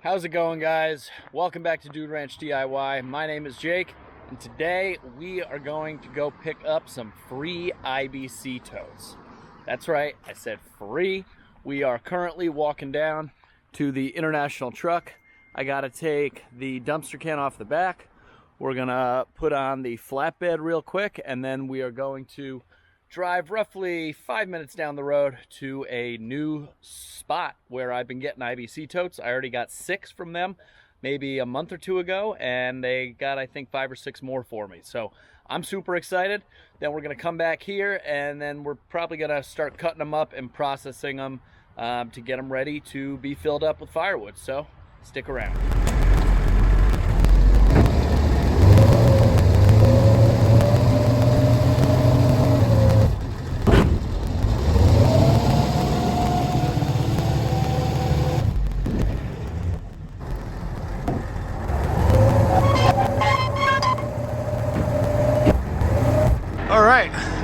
How's it going, guys? Welcome back to Dude Ranch DIY. My name is Jake, and today we are going to go pick up some free IBC totes. That's right, I said free. We are currently walking down to the International truck. I gotta take the dumpster can off the back. We're gonna put on the flatbed real quick, and then we are going to drive roughly 5 minutes down the road to a new spot where I've been getting IBC totes. I already got 6 from them maybe a month or two ago, and they got, I think, 5 or 6 more for me. So I'm super excited. Then we're gonna come back here, and then we're probably gonna start cutting them up and processing them to get them ready to be filled up with firewood. So stick around.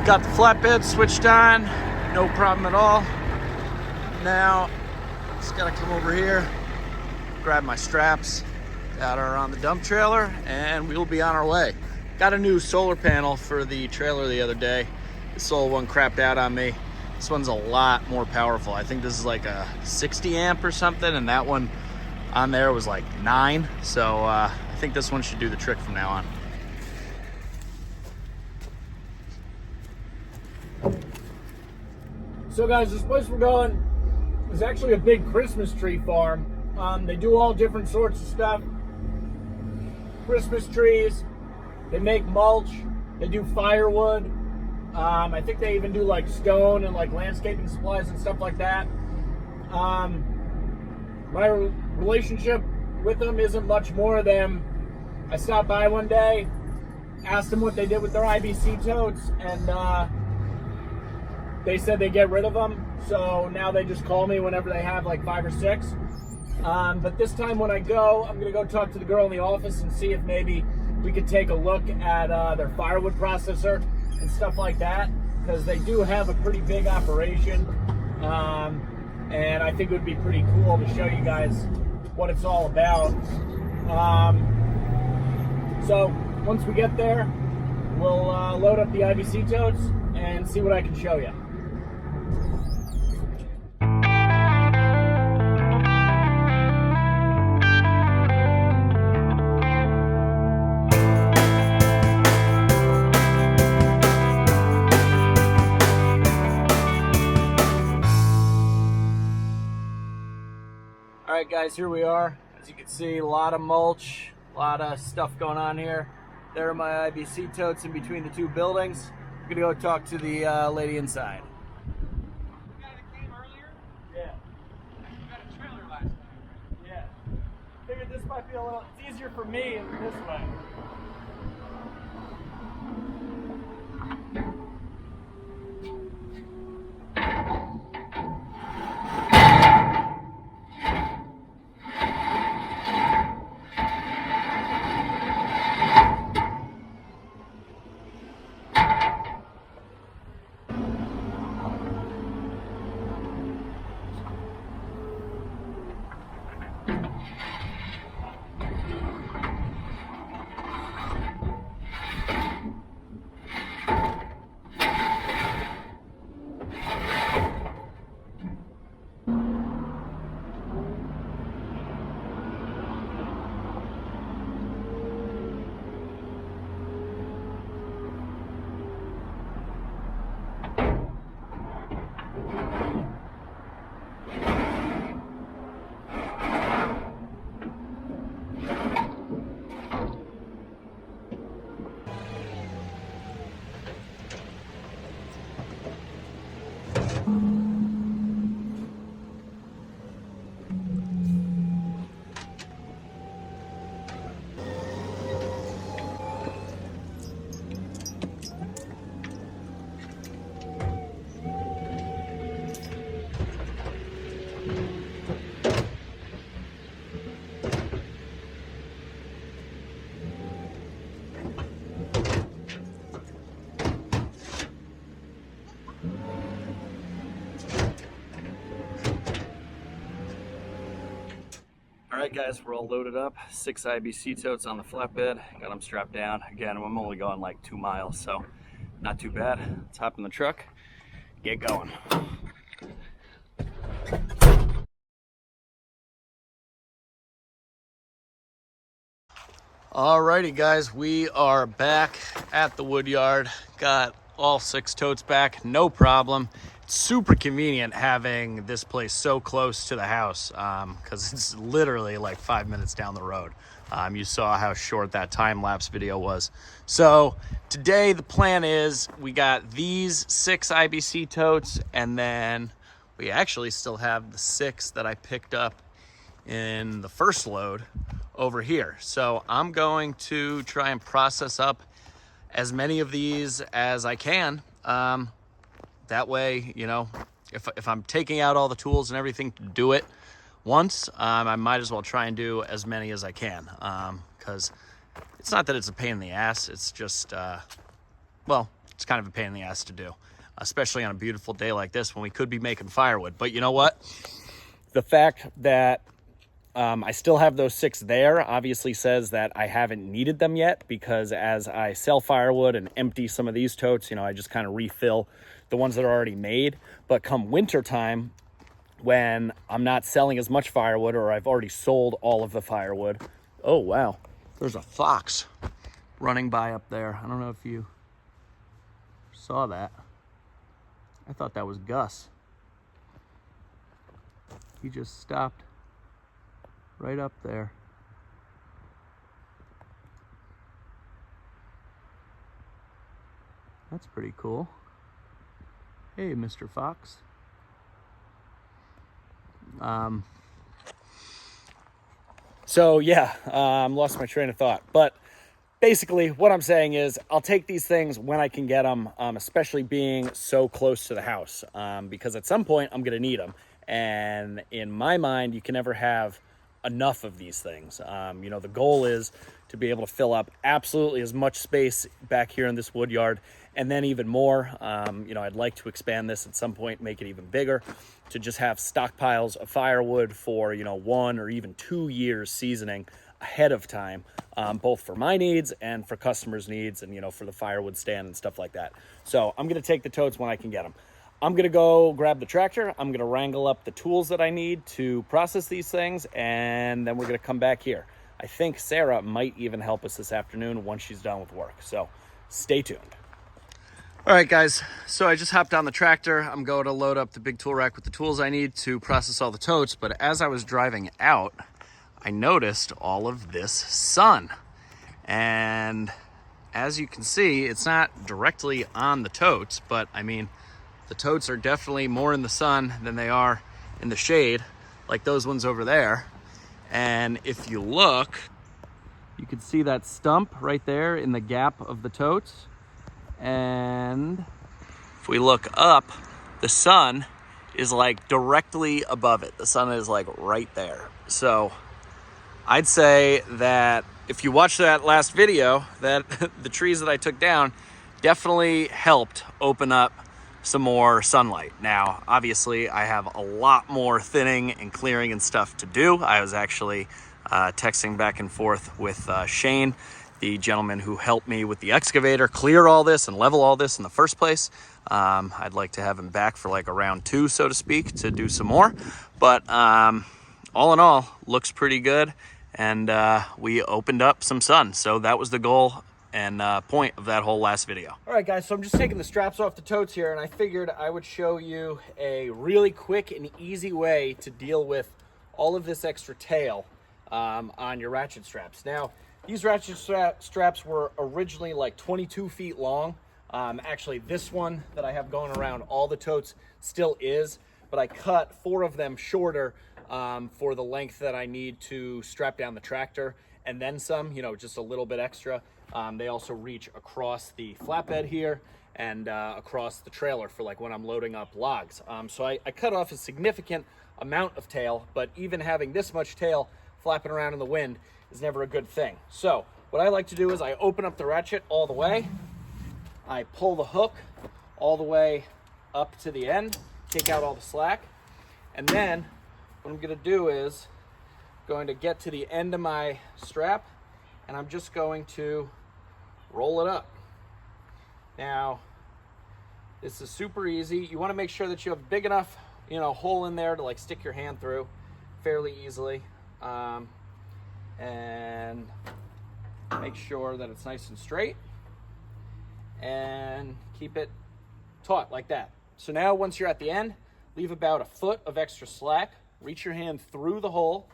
Got the flatbed switched on, no problem at all. Now, just gotta come over here, grab my straps that are on the dump trailer, and we'll be on our way. Got a new solar panel for the trailer the other day. This old one crapped out on me. This one's a lot more powerful. I think this is like a 60 amp or something, and that one on there was like 9. So I think this one should do the trick from now on. So guys, this place we're going is actually a big Christmas tree farm. They do all different sorts of stuff. Christmas trees, they make mulch, they do firewood. I think they even do like stone and like landscaping supplies and stuff like that. My relationship with them isn't much more than I stopped by one day, asked them what they did with their IBC totes, and they said they get rid of them, so now they just call me whenever they have like 5 or 6. But this time when I go, I'm gonna go talk to the girl in the office and see if maybe we could take a look at their firewood processor and stuff like that, because they do have a pretty big operation, and I think it would be pretty cool to show you guys what it's all about. So once we get there, we'll load up the IBC totes and see what I can show you. Alright guys, here we are. As you can see, a lot of mulch, a lot of stuff going on here. There are my IBC totes in between the 2 buildings. I'm gonna go talk to the lady inside. The guy that came earlier? Yeah. You got a trailer last time. Yeah. Figured this might be a little, it's easier for me this way. All right, guys, we're all loaded up. 6 IBC totes on the flatbed. Got them strapped down. Again, I'm only going like 2 miles, so not too bad. Let's hop in the truck, get going. Alrighty, guys, we are back at the woodyard. Got all 6 totes back, no problem. It's super convenient having this place so close to the house because it's literally like 5 minutes down the road. You saw how short that time-lapse video was. So today the plan is we got these 6 IBC totes, and then we actually still have the 6 that I picked up in the first load over here. So I'm going to try and process up as many of these as I can. That way, you know, if I'm taking out all the tools and everything to do it once, I might as well try and do as many as I can, because it's not that it's a pain in the ass, it's just, well, it's kind of a pain in the ass to do, especially on a beautiful day like this when we could be making firewood. But you know what? The fact that I still have those 6 there obviously says that I haven't needed them yet, because as I sell firewood and empty some of these totes, you know, I just kind of refill the ones that are already made. But come winter time, when I'm not selling as much firewood, or I've already sold all of the firewood. Oh, wow. There's a fox running by up there. I don't know if you saw that. I thought that was Gus. He just stopped right up there. That's pretty cool. Hey, Mr. Fox. So yeah, lost my train of thought. But basically what I'm saying is I'll take these things when I can get them, especially being so close to the house, because at some point I'm going to need them. And in my mind, you can never have enough of these things. You know, the goal is to be able to fill up absolutely as much space back here in this wood yard, and then even more. You know, I'd like to expand this at some point, make it even bigger, to just have stockpiles of firewood for, you know, 1 or even 2 years seasoning ahead of time, both for my needs and for customers' needs, and, you know, for the firewood stand and stuff like that. So I'm going to take the totes when I can get them. I'm going to go grab the tractor. I'm going to wrangle up the tools that I need to process these things, and then we're going to come back here. I think Sarah might even help us this afternoon once she's done with work. So stay tuned. All right, guys. So I just hopped on the tractor. I'm going to load up the big tool rack with the tools I need to process all the totes. But as I was driving out, I noticed all of this sun. And as you can see, it's not directly on the totes, but I mean, the totes are definitely more in the sun than they are in the shade, like those ones over there. And if you look, you can see that stump right there in the gap of the totes. And if we look up, the sun is like directly above it. The sun is like right there. So I'd say that if you watched that last video, that the trees that I took down definitely helped open up some more sunlight. Now, obviously, I have a lot more thinning and clearing and stuff to do. I was actually texting back and forth with Shane, the gentleman who helped me with the excavator clear all this and level all this in the first place. I'd like to have him back for like a round 2, so to speak, to do some more. But all in all, looks pretty good. And we opened up some sun. So that was the goal and point of that whole last video. All right, guys, so I'm just taking the straps off the totes here, and I figured I would show you a really quick and easy way to deal with all of this extra tail on your ratchet straps. Now, these ratchet straps were originally like 22 feet long. Actually, this one that I have going around all the totes still is, but I cut 4 of them shorter for the length that I need to strap down the tractor, and then some, you know, just a little bit extra. They also reach across the flatbed here and across the trailer for like when I'm loading up logs. So I cut off a significant amount of tail, but even having this much tail flapping around in the wind is never a good thing. So what I like to do is I open up the ratchet all the way, I pull the hook all the way up to the end, take out all the slack, and then what I'm gonna do is going to get to the end of my strap, and I'm just going to roll it up. Now, this is super easy. You want to make sure that you have big enough, you know, hole in there to like stick your hand through fairly easily, and make sure that it's nice and straight, and keep it taut like that. So now once you're at the end, leave about a foot of extra slack, reach your hand through the hole,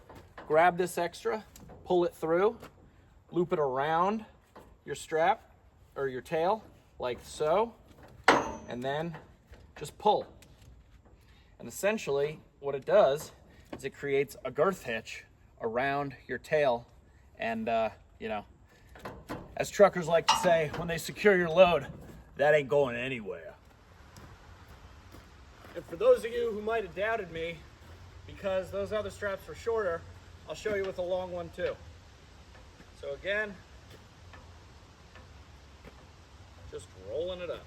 grab this extra, pull it through, loop it around your strap or your tail like so, and then just pull. And essentially what it does is it creates a girth hitch around your tail, and you know, as truckers like to say when they secure your load, that ain't going anywhere. And for those of you who might have doubted me because those other straps were shorter, I'll show you with a long one too. So again, just rolling it up.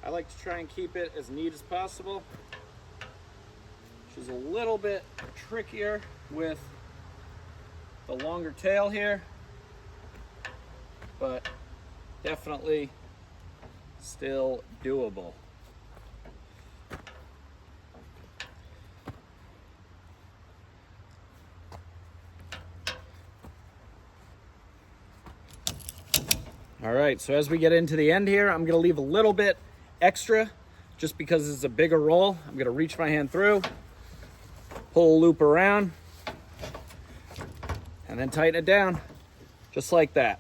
I like to try and keep it as neat as possible, which is a little bit trickier with the longer tail here, but definitely still doable. All right, so as we get into the end here, I'm gonna leave a little bit extra just because it's a bigger roll. I'm gonna reach my hand through, pull a loop around, and then tighten it down just like that.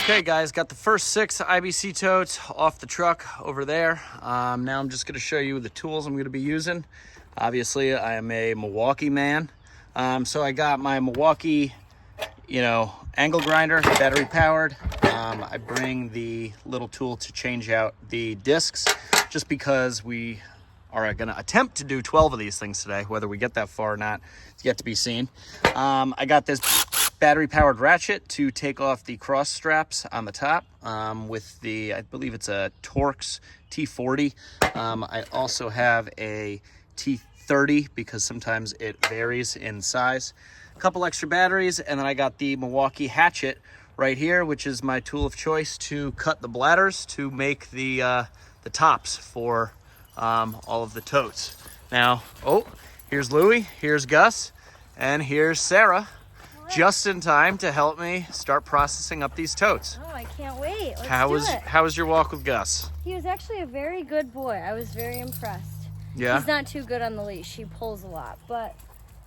Okay guys, got the first 6 IBC totes off the truck over there. Now I'm just gonna show you the tools I'm gonna be using. Obviously I am a Milwaukee man. So I got my Milwaukee, you know, angle grinder, battery powered. I bring the little tool to change out the discs just because we are gonna attempt to do 12 of these things today. Whether we get that far or not, it's yet to be seen. I got this battery powered ratchet to take off the cross straps on the top with the, I believe it's a Torx T40. I also have a T30 because sometimes it varies in size. A couple extra batteries, and then I got the Milwaukee Hatchet right here, which is my tool of choice to cut the bladders to make the tops for all of the totes. Now, oh, here's Louie, here's Gus, and here's Sarah. Just in time to help me start processing up these totes. Oh, I can't wait. Let's How was your walk with Gus? He was actually a very good boy. I was very impressed. Yeah? He's not too good on the leash. He pulls a lot, but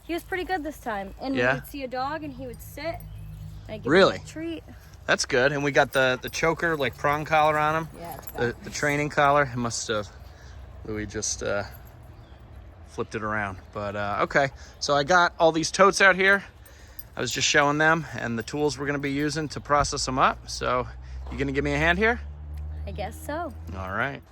he was pretty good this time. And Yeah? we would see a dog and he would sit. And I'd give Really? him a treat. That's good. And we got the choker, like prong collar on him. Yeah, it's bad. The training collar. It must have, Louis just flipped it around. But okay, so I got all these totes out here. I was just showing them and the tools we're gonna be using to process them up. So you gonna give me a hand here? I guess so. All right.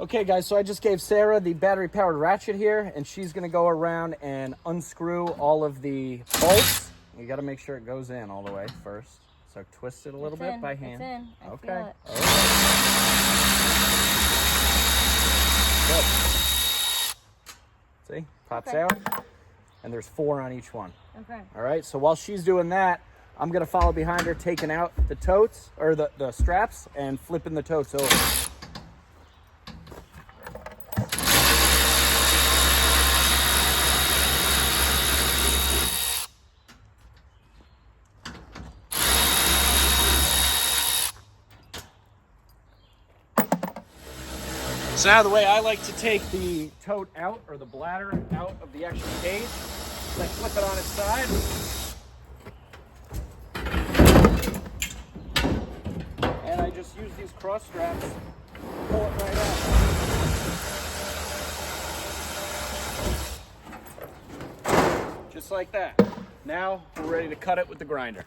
Okay guys, so I just gave Sarah the battery powered ratchet here, and she's gonna go around and unscrew all of the bolts. You gotta make sure it goes in all the way first. So twist it a little bit by hand. It's in. I Okay. feel it. Good. See, pops Okay. out, and there's 4 on each one. Okay. All right, so while she's doing that, I'm gonna follow behind her, taking out the totes, or the straps, and flipping the totes over. So now the way I like to take the tote out, or the bladder out of the actual cage, is I flip it on its side. And I just use these cross straps to pull it right out. Just like that. Now we're ready to cut it with the grinder.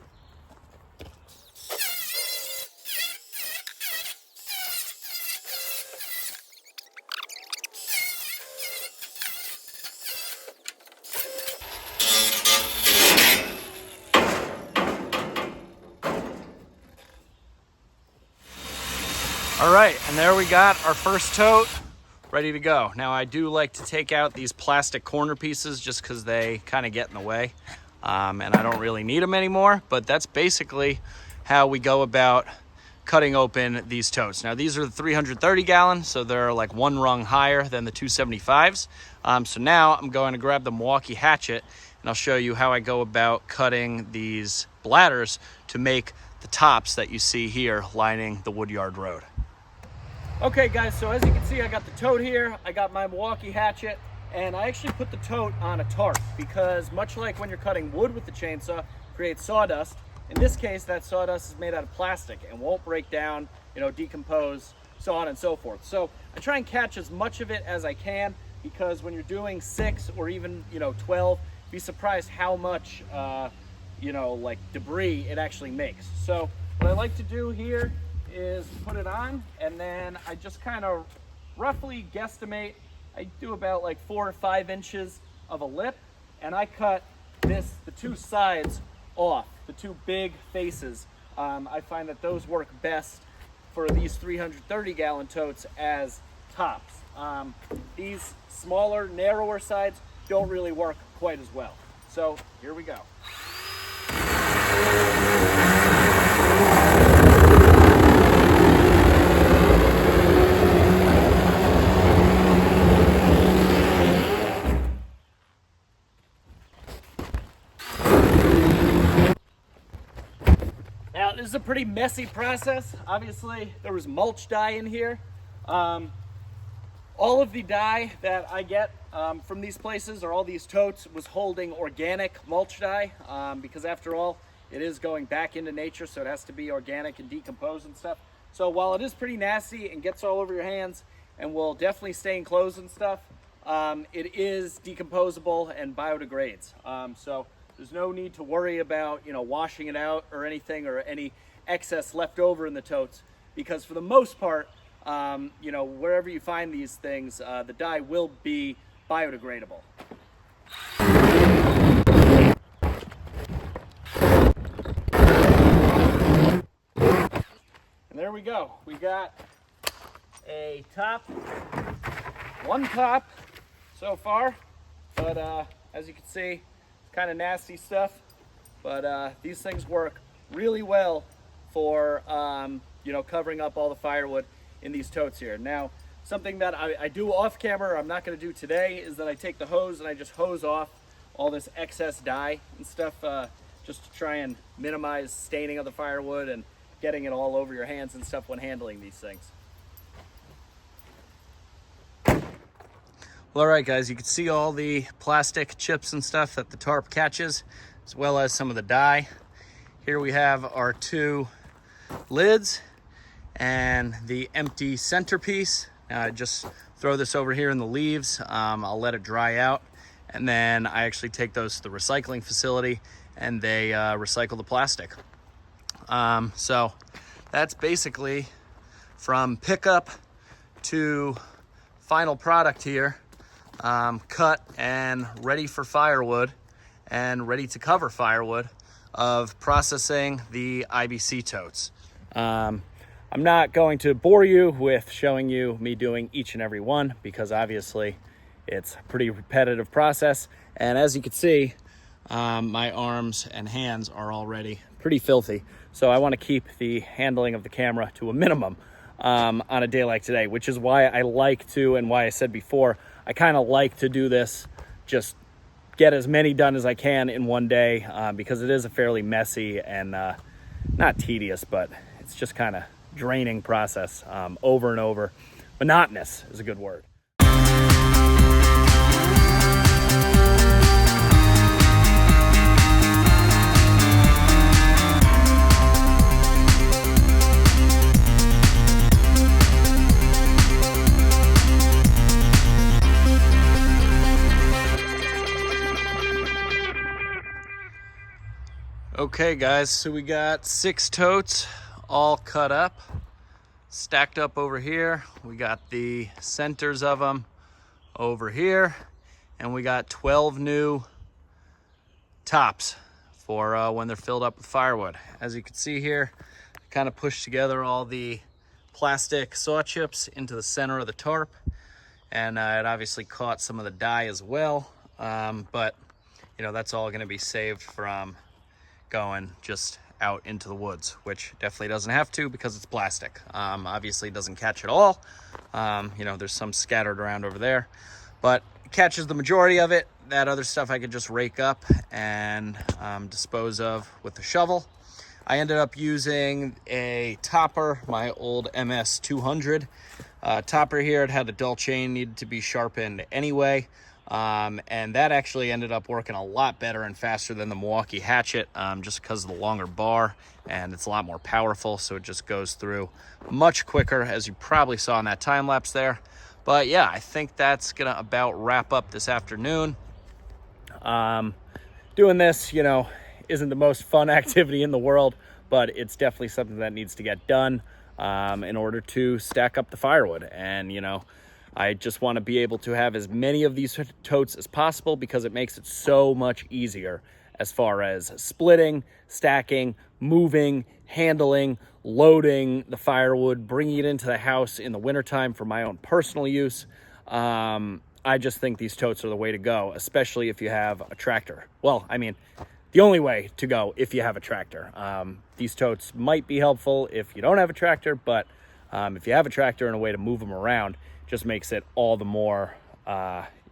All right, and there we got our first tote ready to go. Now I do like to take out these plastic corner pieces just because they kind of get in the way, and I don't really need them anymore, but that's basically how we go about cutting open these totes. Now these are the 330 gallon, so they're like one rung higher than the 275s. So now I'm going to grab the Milwaukee Hatchet and I'll show you how I go about cutting these bladders to make the tops that you see here lining the woodyard road. Okay guys, so as you can see, I got the tote here, I got my Milwaukee Hatchet, and I actually put the tote on a tarp because much like when you're cutting wood with the chainsaw, it creates sawdust. In this case, that sawdust is made out of plastic and won't break down, you know, decompose, so on and so forth. So I try and catch as much of it as I can because when you're doing 6 or even, you know, 12, be surprised how much, you know, like debris it actually makes. So what I like to do here is put it on, and then I just kind of roughly guesstimate. I do about like 4 or 5 inches of a lip, and I cut the 2 sides off, the 2 big faces. I find that those work best for these 330 gallon totes as tops. These smaller, narrower sides don't really work quite as well. So here we go. Now, this is a pretty messy process. Obviously, there was mulch dye in here. All of the dye that I get from these places, or all these totes, was holding organic mulch dye because after all, it is going back into nature, so it has to be organic and decompose and stuff. So while it is pretty nasty and gets all over your hands and will definitely stain clothes and stuff, it is decomposable and biodegrades. So there's no need to worry about, you know, washing it out or anything, or any excess left over in the totes, because for the most part, you know, wherever you find these things, the dye will be biodegradable. And there we go. We got a top, 1 top so far, but as you can see, kind of nasty stuff, but these things work really well for you know, covering up all the firewood in these totes here. Now, something that I do off camera, I'm not going to do today, is that I take the hose and I just hose off all this excess dye and stuff, just to try and minimize staining of the firewood and getting it all over your hands and stuff when handling these things. Well, all right guys, you can see all the plastic chips and stuff that the tarp catches, as well as some of the dye. Here we have our 2 lids and the empty centerpiece. Now I just throw this over here in the leaves. I'll let it dry out, and then I actually take those to the recycling facility and they recycle the plastic. So that's basically from pickup to final product here. Cut and ready for firewood and ready to cover firewood of processing the IBC totes. I'm not going to bore you with showing you me doing each and every one because obviously it's a pretty repetitive process, and as you can see, my arms and hands are already pretty filthy, so I want to keep the handling of the camera to a minimum on a day like today, which is why I like to, and why I said before, I kind of like to do this, just get as many done as I can in one day, because it is a fairly messy and not tedious, but it's just kind of draining process over and over. Monotonous is a good word. Okay guys, so we got 6 totes all cut up, stacked up over here. We got the centers of them over here, and we got 12 new tops for when they're filled up with firewood. As you can see here, kind of pushed together all the plastic saw chips into the center of the tarp, and it obviously caught some of the dye as well. But you know, that's all going to be saved from going just out into the woods, which definitely doesn't have to because it's plastic. Obviously it doesn't catch it all. You know, there's some scattered around over there, but it catches the majority of it. That other stuff I could just rake up and dispose of with the shovel. I ended up using a topper, my old MS 200 topper here. It had a dull chain, needed to be sharpened anyway. And that actually ended up working a lot better and faster than the Milwaukee Hatchet, just because of the longer bar, and it's a lot more powerful, so it just goes through much quicker, as you probably saw in that time lapse there. But yeah, I think that's gonna about wrap up this afternoon. Doing this, you know, isn't the most fun activity in the world, but it's definitely something that needs to get done in order to stack up the firewood. And you know, I just want to be able to have as many of these totes as possible because it makes it so much easier as far as splitting, stacking, moving, handling, loading the firewood, bringing it into the house in the wintertime for my own personal use. I just think these totes are the way to go, especially if you have a tractor. Well, I mean, the only way to go if you have a tractor. These totes might be helpful if you don't have a tractor, but if you have a tractor and a way to move them around, just makes it all the more,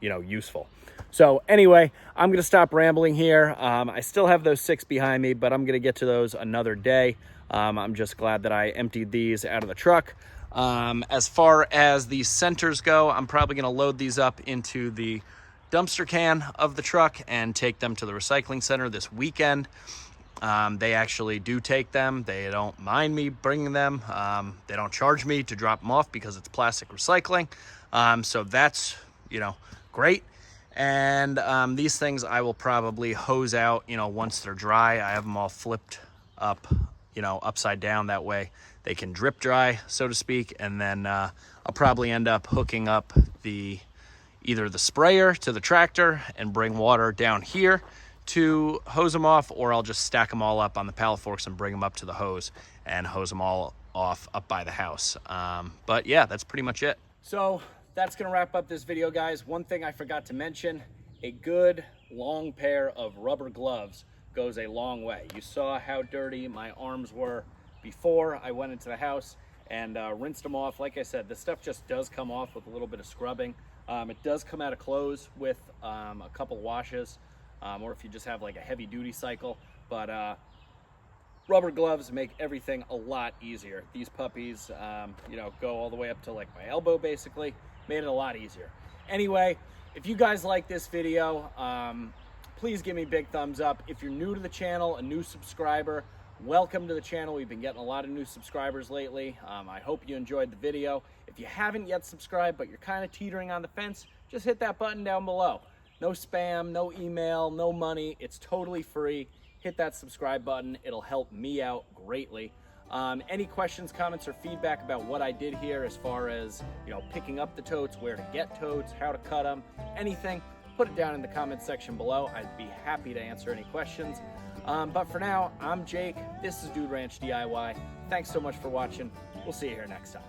you know, useful. So anyway, I'm going to stop rambling here. I still have those 6 behind me, but I'm going to get to those another day. I'm just glad that I emptied these out of the truck. As far as the centers go, I'm probably going to load these up into the dumpster can of the truck and take them to the recycling center this weekend. They actually do take them. They don't mind me bringing them. They don't charge me to drop them off because it's plastic recycling. So that's, you know, great. And these things I will probably hose out, you know, once they're dry. I have them all flipped up, you know, upside down. That way they can drip dry, so to speak. And then I'll probably end up hooking up either the sprayer to the tractor and bring water down here to hose them off, or I'll just stack them all up on the pallet forks and bring them up to the hose and hose them all off up by the house. But yeah, that's pretty much it. So that's gonna wrap up this video, guys. One thing I forgot to mention, a good long pair of rubber gloves goes a long way. You saw how dirty my arms were before I went into the house and rinsed them off. Like I said, this stuff just does come off with a little bit of scrubbing. It does come out of clothes with a couple washes, or if you just have like a heavy duty cycle, but rubber gloves make everything a lot easier. These puppies, you know, go all the way up to like my elbow, basically. Made it a lot easier. Anyway, if you guys like this video, please give me a big thumbs up. If you're new to the channel, a new subscriber, welcome to the channel. We've been getting a lot of new subscribers lately. I hope you enjoyed the video. If you haven't yet subscribed, but you're kind of teetering on the fence, just hit that button down below. No spam, no email, no money. It's totally free. Hit that subscribe button. It'll help me out greatly. Any questions, comments, or feedback about what I did here as far as, you know, picking up the totes, where to get totes, how to cut them, anything, put it down in the comments section below. I'd be happy to answer any questions. But for now, I'm Jake. This is Dude Ranch DIY. Thanks so much for watching. We'll see you here next time.